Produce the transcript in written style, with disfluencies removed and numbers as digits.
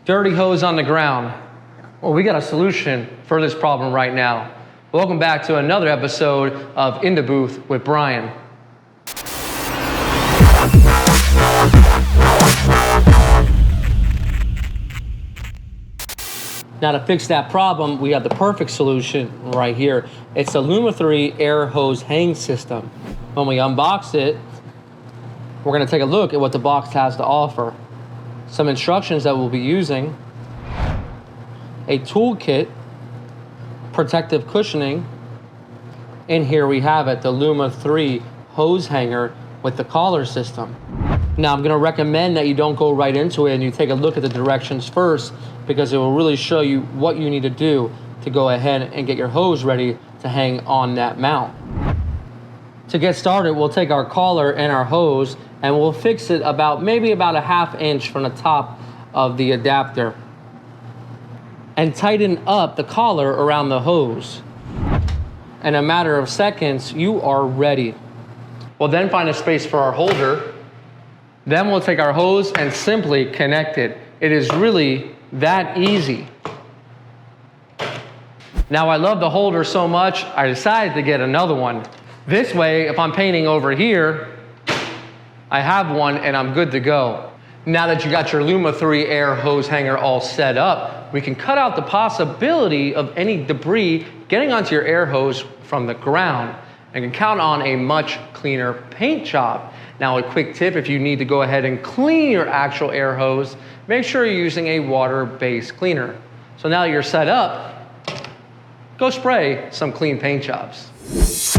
Dirty hose on the ground. Well, we got a solution for this problem right now. Welcome back to another episode of In the Booth with Brian. Now to fix that problem, we have the perfect solution right here. It's the Lumaiii air hose hang system. When we unbox it, we're gonna take a look at what the box has to offer. Some instructions that we'll be using, a toolkit, protective cushioning, and here we have it, the Lumaiii hose hanger with the collar system. Now I'm gonna recommend that you don't go right into it and you take a look at the directions first, because it will really show you what you need to do to go ahead and get your hose ready to hang on that mount. To get started, we'll take our collar and our hose and we'll fix it maybe about a ½ inch from the top of the adapter and tighten up the collar around the hose. In a matter of seconds, you are ready. We'll then find a space for our holder. Then we'll take our hose and simply connect it. It is really that easy. Now I love the holder so much, I decided to get another one. This way, if I'm painting over here, I have one and I'm good to go. Now that you got your Lumaiii air hose hanger all set up, we can cut out the possibility of any debris getting onto your air hose from the ground and can count on a much cleaner paint job. Now a quick tip, if you need to go ahead and clean your actual air hose, make sure you're using a water-based cleaner. So now that you're set up, go spray some clean paint jobs.